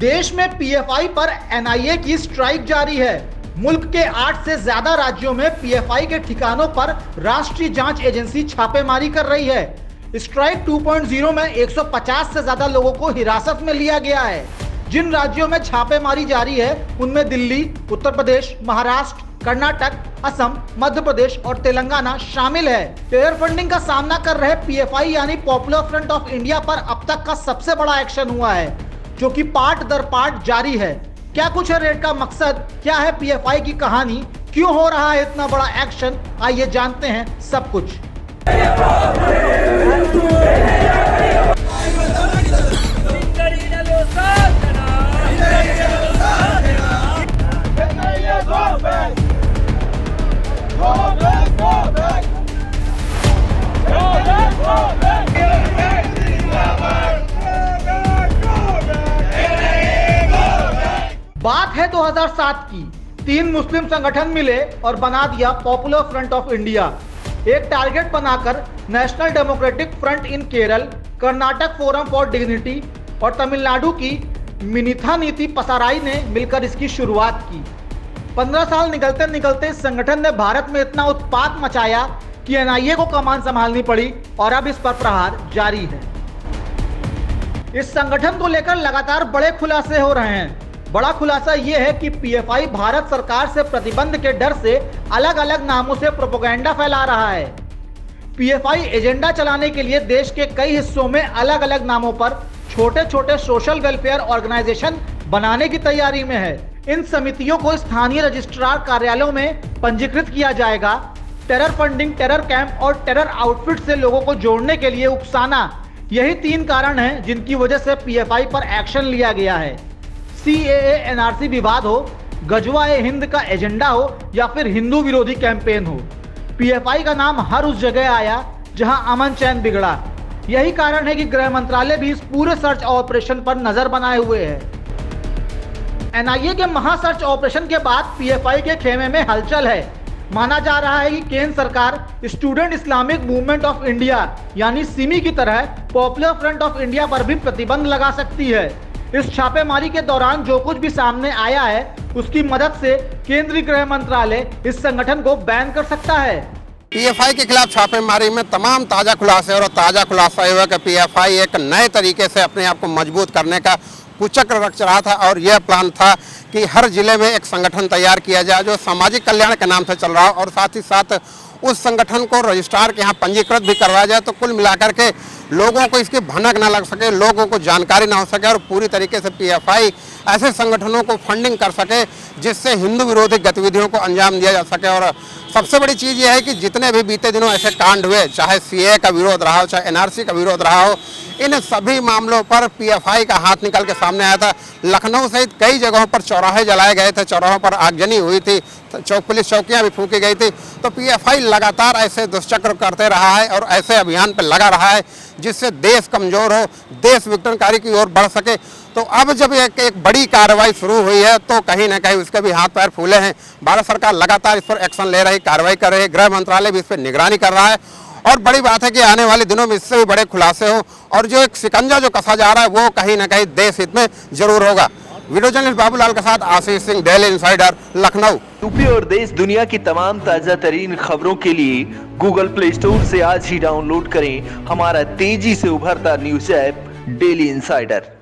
देश में पीएफआई पर एनआईए की स्ट्राइक जारी है। मुल्क के 8 से ज्यादा राज्यों में पीएफआई के ठिकानों पर राष्ट्रीय जांच एजेंसी छापेमारी कर रही है। स्ट्राइक 2.0 में 150 से ज्यादा लोगों को हिरासत में लिया गया है। जिन राज्यों में छापेमारी जारी है उनमें दिल्ली, उत्तर प्रदेश, महाराष्ट्र, कर्नाटक, असम, मध्य प्रदेश और तेलंगाना शामिल है। टेरर फंडिंग का सामना कर रहे पीएफआई यानी पॉपुलर फ्रंट ऑफ इंडिया पर अब तक का सबसे बड़ा एक्शन हुआ है, जो कि पार्ट दर पार्ट जारी है। क्या कुछ है रेड का मकसद, क्या है पीएफआई की कहानी, क्यों हो रहा है इतना बड़ा एक्शन, आइए जानते हैं सब कुछ। बात है 2007 की। 3 मुस्लिम संगठन मिले और बना दिया पॉपुलर फ्रंट ऑफ इंडिया। एक टारगेट बनाकर national democratic front in Kerala, Karnataka forum for dignity और तमिलनाडु की मिनिथा नीति पसाराई ने मिलकर इसकी शुरुआत की। 15 साल निकलते निकलते इस संगठन ने भारत में इतना उत्पात मचाया कि एनआईए को कमान संभालनी पड़ी और अब इस पर प्रहार जारी है। इस संगठन को लेकर लगातार बड़े खुलासे हो रहे हैं। बड़ा खुलासा यह है कि पीएफआई भारत सरकार से प्रतिबंध के डर से अलग अलग नामों से प्रोपेगेंडा फैला रहा है। पीएफआई एजेंडा चलाने के लिए देश के कई हिस्सों में अलग अलग नामों पर छोटे छोटे सोशल वेलफेयर ऑर्गेनाइजेशन बनाने की तैयारी में है। इन समितियों को स्थानीय रजिस्ट्रार कार्यालयों में पंजीकृत किया जाएगा। टेरर फंडिंग, टेरर कैंप और टेरर आउटफिट से लोगों को जोड़ने के लिए उकसाना, यही 3 कारण हैं जिनकी वजह से पीएफआई पर एक्शन लिया गया है। सीएए एनआरसी विवाद हो, गजवा-ए-हिंद का एजेंडा हो या फिर हिंदू विरोधी कैंपेन हो, पीएफआई का नाम हर उस जगह आया जहां अमन चैन बिगड़ा। यही कारण है कि गृह मंत्रालय भी इस पूरे सर्च ऑपरेशन पर नजर बनाए हुए है। एनआईए के महा सर्च ऑपरेशन के बाद पीएफआई के खेमे में हलचल है। माना जा रहा है कि केंद्र सरकार student Islamic movement of India यानी सिमी की तरह पॉपुलर फ्रंट ऑफ इंडिया पर भी प्रतिबंध लगा सकती है। इस छापेमारी के दौरान जो कुछ भी सामने आया है उसकी मदद से केंद्रीय गृह मंत्रालय इस संगठन को बैन कर सकता है। पीएफआई के खिलाफ छापेमारी में तमाम ताज़ा खुलासे और ताज़ा खुलासा ये हुआ कि पीएफआई एक नए तरीके से अपने आप को मजबूत करने का कुचक्र रच रहा था और यह प्लान था कि हर जिले में एक संगठन तैयार किया जाए जो सामाजिक कल्याण के नाम से चल रहा हो और साथ ही साथ उस संगठन को रजिस्ट्रार के यहाँ पंजीकृत भी करवाया जाए, तो कुल मिलाकर के लोगों को इसकी भनक ना लग सके, लोगों को जानकारी ना हो सके और पूरी तरीके से पीएफआई ऐसे संगठनों को फंडिंग कर सके जिससे हिंदू विरोधी गतिविधियों को अंजाम दिया जा सके। और सबसे बड़ी चीज़ यह है कि जितने भी बीते दिनों ऐसे कांड हुए, चाहे सीए का विरोध रहा हो, चाहे एनआरसी का विरोध रहा हो, इन सभी मामलों पर पीएफआई का हाथ निकल के सामने आया था। लखनऊ सहित कई जगहों पर चौराहे जलाए गए थे, चौराहों पर आगजनी हुई थी, पुलिस चौकियां भी फूंकी गई थी। तो पीएफआई लगातार ऐसे दुष्चक्र करते रहा है और ऐसे अभियान पर लगा रहा है जिससे देश कमजोर हो, देश विघटनकारी की ओर बढ़ सके। तो अब जब एक बड़ी कार्रवाई शुरू हुई है तो कहीं ना कहीं उसके भी हाथ पैर फूले हैं। भारत सरकार लगातार इस पर एक्शन ले रही, कार्रवाई कर रही है, गृह मंत्रालय भी इस पर निगरानी कर रहा है और बड़ी बात है कि आने वाले दिनों में इससे भी बड़े खुलासे हो और जो एक शिकंजा जो कसा जा रहा है वो कहीं ना कहीं देश हित में जरूर होगा। वीडियो जर्नलिस्ट बाबूलाल के साथ Ashish Singh, daily insider, Lucknow. UP और देश दुनिया की तमाम ताजा तरीन खबरों के लिए गूगल प्ले स्टोर से आज ही डाउनलोड करें हमारा तेजी से उभरता न्यूज ऐप डेली इंसाइडर।